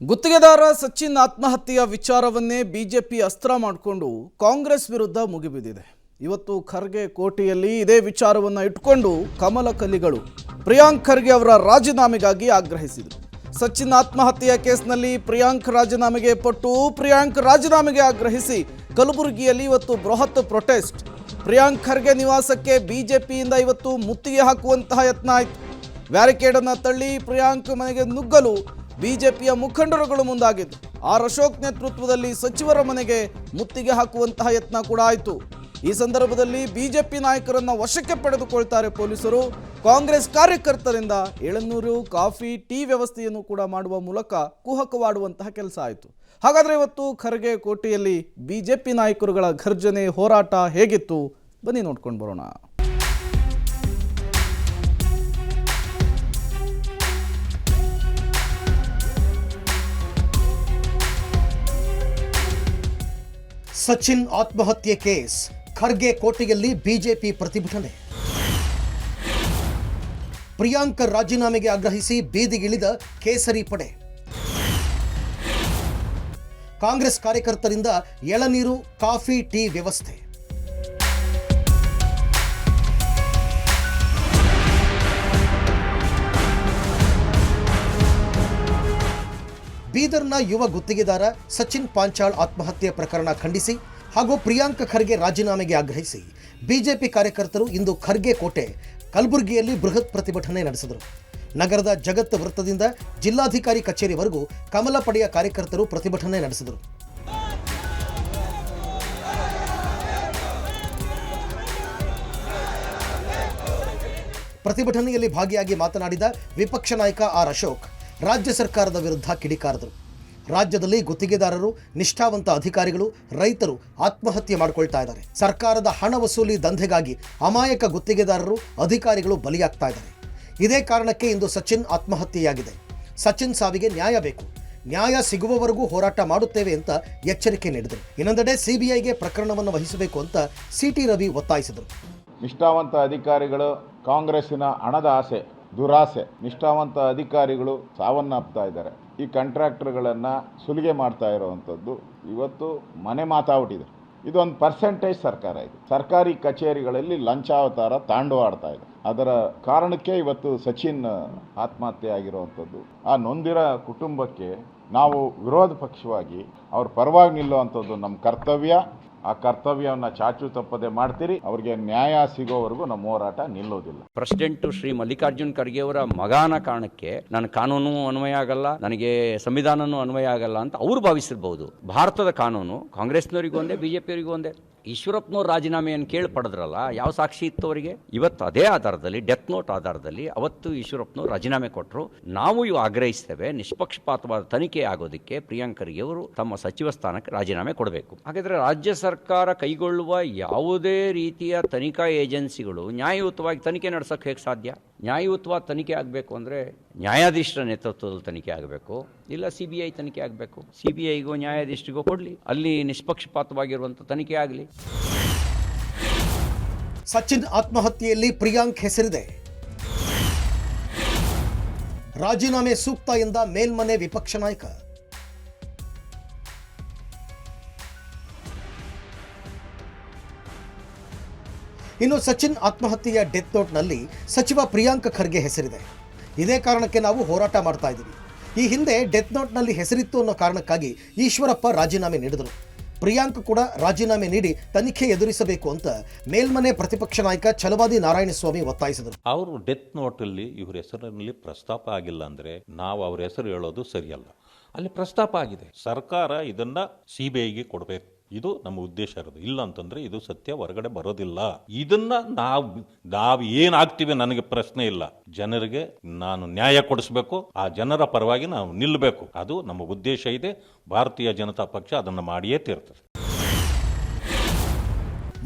ಗುತ್ತಿಗೆದಾರ ಸಚಿನ್ ಆತ್ಮಹತ್ಯೆಯ ವಿಚಾರವನ್ನೇ ಬಿಜೆಪಿ ಅಸ್ತ್ರ ಮಾಡಿಕೊಂಡು ಕಾಂಗ್ರೆಸ್ ವಿರುದ್ಧ ಮುಗಿಬಿದ್ದಿದೆ. ಇವತ್ತು ಖರ್ಗೆ ಕೋಟೆಯಲ್ಲಿ ಇದೇ ವಿಚಾರವನ್ನು ಇಟ್ಕೊಂಡು ಕಮಲ ಕಲಿಗಳು ಪ್ರಿಯಾಂಕ್ ಖರ್ಗೆ ಅವರ ರಾಜೀನಾಮೆಗಾಗಿ ಆಗ್ರಹಿಸಿದರು. ಸಚಿನ್ ಆತ್ಮಹತ್ಯೆಯ ಕೇಸ್ನಲ್ಲಿ ಪ್ರಿಯಾಂಕ್ ರಾಜೀನಾಮೆಗೆ ಪಟ್ಟು ಪ್ರಿಯಾಂಕ್ ರಾಜೀನಾಮೆಗೆ ಆಗ್ರಹಿಸಿ ಕಲಬುರಗಿಯಲ್ಲಿ ಇವತ್ತು ಬೃಹತ್ ಪ್ರೊಟೆಸ್ಟ್. ಪ್ರಿಯಾಂಕ್ ಖರ್ಗೆ ನಿವಾಸಕ್ಕೆ ಬಿಜೆಪಿಯಿಂದ ಇವತ್ತು ಮುತ್ತಿಗೆ ಹಾಕುವಂತಹ ಯತ್ನ ಆಯಿತು. ಬ್ಯಾರಿಕೇಡ್ ಅನ್ನು ತಳ್ಳಿ ಪ್ರಿಯಾಂಕ್ ಮನೆಗೆ ನುಗ್ಗಲು ಬಿಜೆಪಿಯ ಮುಖಂಡರುಗಳು ಮುಂದಾಗಿದ್ದು, ಆರ್ ಅಶೋಕ್ ನೇತೃತ್ವದಲ್ಲಿ ಸಚಿವರ ಮನೆಗೆ ಮುತ್ತಿಗೆ ಹಾಕುವಂತಹ ಯತ್ನ ಕೂಡ ಆಯಿತು. ಈ ಸಂದರ್ಭದಲ್ಲಿ ಬಿಜೆಪಿ ನಾಯಕರನ್ನ ವಶಕ್ಕೆ ಪಡೆದುಕೊಳ್ತಾರೆ ಪೊಲೀಸರು. ಕಾಂಗ್ರೆಸ್ ಕಾರ್ಯಕರ್ತರಿಂದ ಎಳನೀರು, ಕಾಫಿ, ಟೀ ವ್ಯವಸ್ಥೆಯನ್ನು ಕೂಡ ಮಾಡುವ ಮೂಲಕ ಕುಹಕವಾಡುವಂತಹ ಕೆಲಸ ಆಯಿತು. ಹಾಗಾದರೆ ಇವತ್ತು ಖರ್ಗೆ ಕೋಟೆಯಲ್ಲಿ ಬಿಜೆಪಿ ನಾಯಕರುಗಳ ಘರ್ಜನೆ, ಹೋರಾಟ ಹೇಗಿತ್ತು ಬನ್ನಿ ನೋಡ್ಕೊಂಡು ಬರೋಣ. ಸಚಿನ್ ಆತ್ಮಹತ್ಯೆ ಕೇಸ್, ಖರ್ಗೆ ಕೋಟೆಯಲ್ಲಿ ಬಿಜೆಪಿ ಪ್ರತಿಭಟನೆ. ಪ್ರಿಯಾಂಕ್ ರಾಜೀನಾಮೆಗೆ ಆಗ್ರಹಿಸಿ ಬೀದಿಗಿಳಿದ ಕೇಸರಿ ಪಡೆ. ಕಾಂಗ್ರೆಸ್ ಕಾರ್ಯಕರ್ತರಿಂದ ಎಳನೀರು, ಕಾಫಿ, ಟೀ ವ್ಯವಸ್ಥೆ. ಬೀದರ್ನ ಯುವ ಗುತ್ತಿಗೆದಾರ ಸಚಿನ್ ಪಾಂಚಾಳ್ ಆತ್ಮಹತ್ಯೆ ಪ್ರಕರಣ ಖಂಡಿಸಿ ಹಾಗೂ ಪ್ರಿಯಾಂಕ್ ಖರ್ಗೆ ರಾಜೀನಾಮೆಗೆ ಆಗ್ರಹಿಸಿ ಬಿಜೆಪಿ ಕಾರ್ಯಕರ್ತರು ಇಂದು ಖರ್ಗೆ ಕೋಟೆ ಕಲಬುರಗಿಯಲ್ಲಿ ಬೃಹತ್ ಪ್ರತಿಭಟನೆ ನಡೆಸಿದರು. ನಗರದ ಜಗತ್ ವೃತ್ತದಿಂದ ಜಿಲ್ಲಾಧಿಕಾರಿ ಕಚೇರಿವರೆಗೂ ಕಮಲ ಪಡೆಯ ಕಾರ್ಯಕರ್ತರು ಪ್ರತಿಭಟನೆ ನಡೆಸಿದರು. ಪ್ರತಿಭಟನೆಯಲ್ಲಿ ಭಾಗಿಯಾಗಿ ಮಾತನಾಡಿದ ವಿಪಕ್ಷ ನಾಯಕ ಆರ್ ಅಶೋಕ್ ರಾಜ್ಯ ಸರ್ಕಾರದ ವಿರುದ್ಧ ಕಿಡಿಕಾರದರು. ರಾಜ್ಯದಲ್ಲಿ ಗುತ್ತಿಗೆದಾರರು, ನಿಷ್ಠಾವಂತ ಅಧಿಕಾರಿಗಳು, ರೈತರು ಆತ್ಮಹತ್ಯೆ ಮಾಡಿಕೊಳ್ತಾ ಇದ್ದಾರೆ. ಸರ್ಕಾರದ ಹಣ ವಸೂಲಿ ದಂಧೆಗಾಗಿ ಅಮಾಯಕ ಗುತ್ತಿಗೆದಾರರು, ಅಧಿಕಾರಿಗಳು ಬಲಿಯಾಗ್ತಾ ಇದ್ದಾರೆ. ಇದೇ ಕಾರಣಕ್ಕೆ ಇಂದು ಸಚಿನ್ ಆತ್ಮಹತ್ಯೆಯಾಗಿದೆ. ಸಚಿನ್ ಸಾವಿಗೆ ನ್ಯಾಯ ಬೇಕು, ನ್ಯಾಯ ಸಿಗುವವರೆಗೂ ಹೋರಾಟ ಮಾಡುತ್ತೇವೆ ಅಂತ ಎಚ್ಚರಿಕೆ ನೀಡಿದರು. ಇನ್ನೊಂದೆಡೆ ಸಿಬಿಐಗೆ ಪ್ರಕರಣವನ್ನು ವಹಿಸಬೇಕು ಅಂತ ಸಿಟಿ ರವಿ ಒತ್ತಾಯಿಸಿದರು. ನಿಷ್ಠಾವಂತ ಅಧಿಕಾರಿಗಳು, ಕಾಂಗ್ರೆಸ್ಸಿನ ಹಣದ ಆಸೆ, ದುರಾಸೆ, ನಿಷ್ಠಾವಂತ ಅಧಿಕಾರಿಗಳು ಸಾವನ್ನಪ್ತಾ ಇದ್ದಾರೆ. ಈ ಕಾಂಟ್ರಾಕ್ಟರ್ಗಳನ್ನು ಸುಲಿಗೆ ಮಾಡ್ತಾ ಇರೋವಂಥದ್ದು ಇವತ್ತು ಮನೆ ಮಾತಾಡ್ಬಿಟ್ಟಿದೆ. ಇದೊಂದು ಪರ್ಸೆಂಟೇಜ್ ಸರ್ಕಾರ ಇದೆ. ಸರ್ಕಾರಿ ಕಚೇರಿಗಳಲ್ಲಿ ಲಂಚಾವತಾರ ತಾಂಡವಾಡ್ತಾ ಇದೆ. ಅದರ ಕಾರಣಕ್ಕೆ ಇವತ್ತು ಸಚಿನ್ ಆತ್ಮಹತ್ಯೆ ಆಗಿರುವಂಥದ್ದು. ಆ ನೊಂದಿರೋ ಕುಟುಂಬಕ್ಕೆ ನಾವು ವಿರೋಧ ಪಕ್ಷವಾಗಿ ಅವ್ರ ಪರವಾಗಿ ನಿಲ್ಲುವಂಥದ್ದು ನಮ್ಮ ಕರ್ತವ್ಯ. ಆ ಕರ್ತವ್ಯವನ್ನು ಚಾಚು ತಪ್ಪದೆ ಮಾಡ್ತೀರಿ. ಅವರಿಗೆ ನ್ಯಾಯ ಸಿಗೋವರೆಗೂ ನಮ್ಮ ಹೋರಾಟ ನಿಲ್ಲೋದಿಲ್ಲ. ಪ್ರೆಸಿಡೆಂಟ್ ಶ್ರೀ ಮಲ್ಲಿಕಾರ್ಜುನ್ ಖರ್ಗೆ ಅವರ ಮಗನ ಕಾರಣಕ್ಕೆ ನನ್ನ ಕಾನೂನು ಅನ್ವಯ ಆಗಲ್ಲ, ನನಗೆ ಸಂವಿಧಾನನೂ ಅನ್ವಯ ಆಗಲ್ಲ ಅಂತ ಅವ್ರು ಭಾವಿಸಿರ್ಬಹುದು. ಭಾರತದ ಕಾನೂನು ಕಾಂಗ್ರೆಸ್ನವರಿಗೂ ಒಂದೇ, ಬಿಜೆಪಿಯವರಿಗೂ ಒಂದೇ. ಈಶ್ವರಪ್ಪನವ್ರ ರಾಜೀನಾಮೆಯನ್ನು ಕೇಳಿ ಪಡೆದ್ರಲ್ಲ, ಯಾವ ಸಾಕ್ಷಿ ಇತ್ತು ಅವರಿಗೆ? ಇವತ್ತು ಅದೇ ಆಧಾರದಲ್ಲಿ, ಡೆತ್ ನೋಟ್ ಆಧಾರದಲ್ಲಿ ಅವತ್ತು ಈಶ್ವರಪ್ಪನವ್ರು ರಾಜೀನಾಮೆ ಕೊಟ್ಟರು. ನಾವು ಇವು ಆಗ್ರಹಿಸ್ತೇವೆ, ನಿಷ್ಪಕ್ಷಪಾತವಾದ ತನಿಖೆ ಆಗೋದಕ್ಕೆ ಪ್ರಿಯಾಂಕ್ ಖರ್ಗೆ ಅವರು ತಮ್ಮ ಸಚಿವ ಸ್ಥಾನಕ್ಕೆ ರಾಜೀನಾಮೆ ಕೊಡಬೇಕು. ಹಾಗಾದ್ರೆ ರಾಜ್ಯ ಸರ್ಕಾರ ಕೈಗೊಳ್ಳುವ ಯಾವುದೇ ರೀತಿಯ ತನಿಖಾ ಏಜೆನ್ಸಿಗಳು ನ್ಯಾಯಯುತವಾಗಿ ತನಿಖೆ ನಡೆಸೋಕೆ ಹೇಗೆ ಸಾಧ್ಯ? ನ್ಯಾಯಯುತವಾದ ತನಿಖೆ ಆಗಬೇಕು ಅಂದರೆ ನ್ಯಾಯಾಧೀಶರ ನೇತೃತ್ವದಲ್ಲಿ ತನಿಖೆ ಆಗಬೇಕು, ಇಲ್ಲ ಸಿಬಿಐ ತನಿಖೆ ಆಗಬೇಕು. ಸಿಬಿಐಗೂ ನ್ಯಾಯಾಧೀಶರಿಗೂ ಕೊಡಲಿ, ಅಲ್ಲಿ ನಿಷ್ಪಕ್ಷಪಾತವಾಗಿರುವಂಥ ತನಿಖೆ ಆಗಲಿ. ಸಚಿನ್ ಆತ್ಮಹತ್ಯೆಯಲ್ಲಿ ಪ್ರಿಯಾಂಕ್ ಹೆಸರಿದೆ. ರಾಜೀನಾಮೆ ಸೂಕ್ತ ಎಂದ ಮೇಲ್ಮನೆ ವಿಪಕ್ಷ ನಾಯಕ. ಇನ್ನು ಸಚಿನ್ ಆತ್ಮಹತ್ಯೆಯ ಡೆತ್ ನೋಟ್ನಲ್ಲಿ ಸಚಿವ ಪ್ರಿಯಾಂಕ್ ಖರ್ಗೆ ಹೆಸರಿದೆ. ಇದೇ ಕಾರಣಕ್ಕೆ ನಾವು ಹೋರಾಟ ಮಾಡ್ತಾ ಇದ್ದೀವಿ. ಈ ಹಿಂದೆ ಡೆತ್ ನೋಟ್ನಲ್ಲಿ ಹೆಸರಿತ್ತು ಅನ್ನೋ ಕಾರಣಕ್ಕಾಗಿ ಈಶ್ವರಪ್ಪ ರಾಜೀನಾಮೆ ನೀಡಿದರು. ಪ್ರಿಯಾಂಕ್ ಕೂಡ ರಾಜೀನಾಮೆ ನೀಡಿ ತನಿಖೆ ಎದುರಿಸಬೇಕು ಅಂತ ಮೇಲ್ಮನೆ ಪ್ರತಿಪಕ್ಷ ನಾಯಕ ಛಲವಾದಿ ನಾರಾಯಣಸ್ವಾಮಿ ಒತ್ತಾಯಿಸಿದರು. ಅವರು ಡೆತ್ ನೋಟಲ್ಲಿ ಇವ್ರ ಹೆಸರಿನಲ್ಲಿ ಪ್ರಸ್ತಾಪ ಆಗಿಲ್ಲ ಅಂದ್ರೆ ನಾವು ಅವ್ರ ಹೆಸರು ಹೇಳೋದು ಸರಿಯಲ್ಲ. ಅಲ್ಲಿ ಪ್ರಸ್ತಾಪ ಆಗಿದೆ. ಸರ್ಕಾರ ಇದನ್ನ ಸಿಬಿಐಗೆ ಕೊಡಬೇಕು, ಇದು ನಮ್ಮ ಉದ್ದೇಶ ಇರೋದು. ಇಲ್ಲ ಅಂತಂದ್ರೆ ಇದು ಸತ್ಯ ಹೊರಗಡೆ ಬರೋದಿಲ್ಲ. ಇದನ್ನ ನಾವು ಏನಾಗ್ತೀವಿ ನನಗೆ ಪ್ರಶ್ನೆ ಇಲ್ಲ. ಜನರಿಗೆ ನಾನು ನ್ಯಾಯ ಕೊಡಿಸ್ಬೇಕು, ಆ ಜನರ ಪರವಾಗಿ ನಾವು ನಿಲ್ಲಬೇಕು, ಅದು ನಮ್ಮ ಉದ್ದೇಶ ಇದೆ. ಭಾರತೀಯ ಜನತಾ ಪಕ್ಷ ಅದನ್ನು ಮಾಡಿಯೇ ತೀರ್ತದೆ.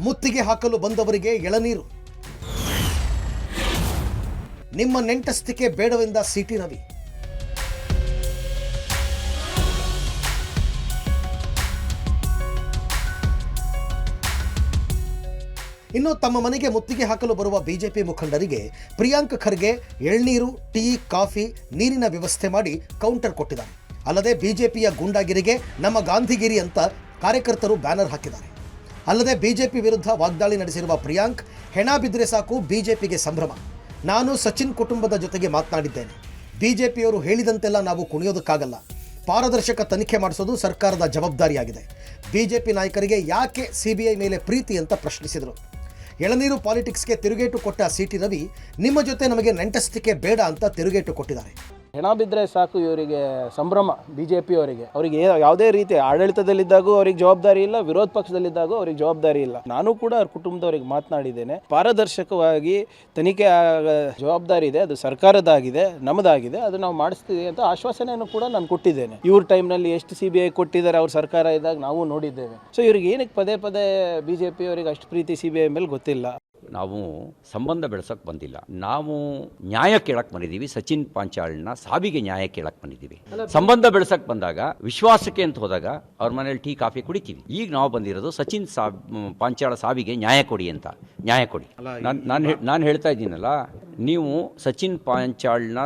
ಮುತ್ತಿಗೆ ಹಾಕಲು ಬಂದವರಿಗೆ ಎಳನೀರು, ನಿಮ್ಮ ನೆಂಟಸ್ತಿಕೆ ಬೇಡವೆಂದ ಸಿಟಿ ರವಿ. ಇನ್ನು ತಮ್ಮ ಮನೆಗೆ ಮುತ್ತಿಗೆ ಹಾಕಲು ಬರುವ ಬಿಜೆಪಿ ಮುಖಂಡರಿಗೆ ಪ್ರಿಯಾಂಕ್ ಖರ್ಗೆ ಎಳ್ನೀರು, ಟೀ, ಕಾಫಿ, ನೀರಿನ ವ್ಯವಸ್ಥೆ ಮಾಡಿ ಕೌಂಟರ್ ಕೊಟ್ಟಿದ್ದಾರೆ. ಅಲ್ಲದೆ ಬಿಜೆಪಿಯ ಗೂಂಡಾಗಿರಿಗೆ ನಮ್ಮ ಗಾಂಧಿಗಿರಿ ಅಂತ ಕಾರ್ಯಕರ್ತರು ಬ್ಯಾನರ್ ಹಾಕಿದ್ದಾರೆ. ಅಲ್ಲದೆ ಬಿಜೆಪಿ ವಿರುದ್ಧ ವಾಗ್ದಾಳಿ ನಡೆಸಿರುವ ಪ್ರಿಯಾಂಕ್, ಹೆಣ ಬಿದ್ದರೆ ಸಾಕು ಬಿಜೆಪಿಗೆ ಸಂಭ್ರಮ. ನಾನು ಸಚಿನ್ ಕುಟುಂಬದ ಜೊತೆಗೆ ಮಾತನಾಡಿದ್ದೇನೆ. ಬಿಜೆಪಿಯವರು ಹೇಳಿದಂತೆಲ್ಲ ನಾವು ಕುಣಿಯೋದಕ್ಕಾಗಲ್ಲ. ಪಾರದರ್ಶಕ ತನಿಖೆ ಮಾಡಿಸೋದು ಸರ್ಕಾರದ ಜವಾಬ್ದಾರಿಯಾಗಿದೆ. ಬಿಜೆಪಿ ನಾಯಕರಿಗೆ ಯಾಕೆ ಸಿಬಿಐ ಮೇಲೆ ಪ್ರೀತಿ ಅಂತ ಪ್ರಶ್ನಿಸಿದರು. ಎಳನೀರು ಪಾಲಿಟಿಕ್ಸ್ಗೆ ತಿರುಗೇಟು ಕೊಟ್ಟ ಸಿಟಿ ರವಿ, ನಿಮ್ಮ ಜೊತೆ ನಮಗೆ ನೆಂಟಸ್ತಿಕೆ ಬೇಡ ಅಂತ ತಿರುಗೇಟು ಕೊಟ್ಟಿದ್ದಾರೆ. ಹೆಣ ಬಿದ್ದರೆ ಸಾಕು ಇವರಿಗೆ ಸಂಭ್ರಮ. BJP ಅವರಿಗೆ ಯಾವುದೇ ರೀತಿ ಆಡಳಿತದಲ್ಲಿದ್ದಾಗೂ ಅವ್ರಿಗೆ ಜವಾಬ್ದಾರಿ ಇಲ್ಲ, ವಿರೋಧ ಪಕ್ಷದಲ್ಲಿದ್ದಾಗೂ ಅವ್ರಿಗೆ ಜವಾಬ್ದಾರಿ ಇಲ್ಲ. ನಾನು ಕೂಡ ಅವ್ರ ಕುಟುಂಬದವ್ರಿಗೆ ಮಾತನಾಡಿದ್ದೇನೆ. ಪಾರದರ್ಶಕವಾಗಿ ತನಿಖೆ ಜವಾಬ್ದಾರಿ ಇದೆ, ಅದು ಸರ್ಕಾರದಾಗಿದೆ, ನಮ್ಮದಾಗಿದೆ, ಅದು ನಾವು ಮಾಡಿಸ್ತೀವಿ ಅಂತ ಆಶ್ವಾಸನೆಯನ್ನು ಕೂಡ ನಾನು ಕೊಟ್ಟಿದ್ದೇನೆ. ಇವ್ರ ಟೈಮ್ನಲ್ಲಿ ಎಷ್ಟು CBI ಕೊಟ್ಟಿದ್ದಾರೆ ಅವ್ರ ಸರ್ಕಾರ ಇದ್ದಾಗ ನಾವು ನೋಡಿದ್ದೇವೆ. ಸೊ ಇವ್ರಿಗೆ ಏನಕ್ಕೆ ಪದೇ ಪದೇ BJP ಅವರಿಗೆ ಅಷ್ಟು ಪ್ರೀತಿ CBI ಮೇಲೆ ಗೊತ್ತಿಲ್ಲ. ನಾವು ಸಂಬಂಧ ಬೆಳೆಸೋಕೆ ಬಂದಿಲ್ಲ, ನಾವು ನ್ಯಾಯ ಕೇಳಕ್ಕೆ ಬಂದಿದ್ದೀವಿ. ಸಚಿನ್ ಪಾಂಚಾಳ್ನ ಸಾವಿಗೆ ನ್ಯಾಯ ಕೇಳಕ್ಕೆ ಬಂದಿದ್ದೀವಿ. ಸಂಬಂಧ ಬೆಳೆಸಕ್ಕೆ ಬಂದಾಗ, ವಿಶ್ವಾಸಕ್ಕೆ ಅಂತ ಹೋದಾಗ ಅವ್ರ ಮನೇಲಿ ಟೀ ಕಾಫಿ ಕುಡಿತೀವಿ. ಈಗ ನಾವು ಬಂದಿರೋದು ಸಚಿನ್ ಪಾಂಚಾಳ ಸಾವಿಗೆ ನ್ಯಾಯ ಕೊಡಿ ಅಂತ. ನ್ಯಾಯ ಕೊಡಿ. ನಾನು ಹೇಳ್ತಾ ಇದ್ದೀನಲ್ಲ, ನೀವು ಸಚಿನ್ ಪಾಂಚಾಳ್ನ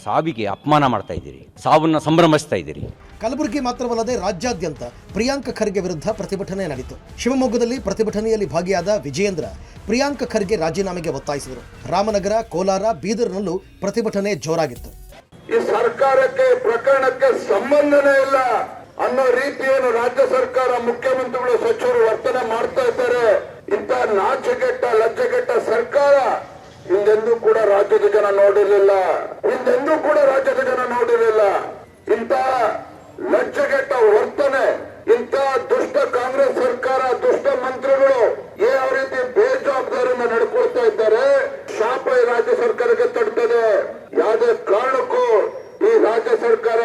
ಸಾವಿಗೆ ಅಪಮಾನ ಮಾಡ್ತಾ ಇದ್ದೀರಿ, ಸಾವನ್ನ ಸಂಭ್ರಮಿಸ್ತಾ ಇದ್ದೀರಿ. ಕಲಬುರಗಿ ಮಾತ್ರವಲ್ಲದೆ ರಾಜ್ಯಾದ್ಯಂತ ಪ್ರಿಯಾಂಕ್ ಖರ್ಗೆ ವಿರುದ್ಧ ಪ್ರತಿಭಟನೆ ನಡೆಯಿತು. ಶಿವಮೊಗ್ಗದಲ್ಲಿ ಪ್ರತಿಭಟನೆಯಲ್ಲಿ ಭಾಗಿಯಾದ ವಿಜಯೇಂದ್ರ ಪ್ರಿಯಾಂಕ್ ಖರ್ಗೆ ರಾಜೀನಾಮೆಗೆ ಒತ್ತಾಯಿಸಿದರು. ರಾಮನಗರ, ಕೋಲಾರ, ಬೀದರ್ನಲ್ಲೂ ಪ್ರತಿಭಟನೆ ಜೋರಾಗಿತ್ತು. ಈ ಸರ್ಕಾರಕ್ಕೆ ಪ್ರಕರಣಕ್ಕೆ ಸಂಬಂಧನೇ ಇಲ್ಲ ಅನ್ನೋ ರೀತಿಯನ್ನು ರಾಜ್ಯ ಸರ್ಕಾರ, ಮುಖ್ಯಮಂತ್ರಿಗಳು, ಸಚಿವರು ವರ್ತನೆ ಮಾಡ್ತಾ ಇದ್ದಾರೆ. ಇಂಥ ನಾಚಗೆಟ್ಟ ಲಜ್ಜೆಗೆಟ್ಟ ಸರ್ಕಾರ ಹಿಂದೆಂದೂ ಕೂಡ ರಾಜ್ಯದ ಜನ ನೋಡಿರಲಿಲ್ಲ. ಇಂಥ ಲಜ್ಜೆಗೆಟ್ಟ ವರ್ತನೆ, ಇಂಥ ದುಷ್ಟ ಕಾಂಗ್ರೆಸ್ ಸರ್ಕಾರ, ದುಷ್ಟ ಮಂತ್ರಿಗಳು ಯಾವ ರೀತಿ ಬೇಜವಾಬ್ದಾರಿಯಿಂದ ನಡ್ಕೊಳ್ತಾ ಇದ್ದಾರೆ. ಶಾಪ ಈ ರಾಜ್ಯ ಸರ್ಕಾರಕ್ಕೆ ತಡ್ತದೆ. ಯಾವುದೇ ಕಾರಣಕ್ಕೂ ಈ ರಾಜ್ಯ ಸರ್ಕಾರ,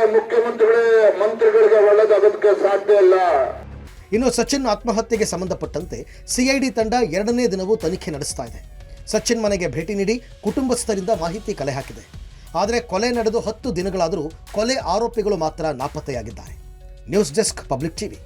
ಮಂತ್ರಿಗಳಿಗೆ ಒಳ್ಳೆದಾಗೋದಕ್ಕೆ ಸಾಧ್ಯ ಇಲ್ಲ. ಇನ್ನು ಸಚಿನ್ ಆತ್ಮಹತ್ಯೆಗೆ ಸಂಬಂಧಪಟ್ಟಂತೆ CID ತಂಡ 2ನೇ ದಿನವೂ ತನಿಖೆ ನಡೆಸ್ತಾ ಇದೆ. ಸಚಿನ್ ಮನೆಗೆ ಭೇಟಿ ನೀಡಿ ಕುಟುಂಬಸ್ಥರಿಂದ ಮಾಹಿತಿ ಕಲೆ ಹಾಕಿದೆ. ಆದರೆ ಕೊಲೆ ನಡೆದು 10 ದಿನಗಳಾದರೂ ಕೊಲೆ ಆರೋಪಿಗಳು ಮಾತ್ರ ನಾಪತ್ತೆಯಾಗಿದ್ದಾರೆ. News desk, public TV.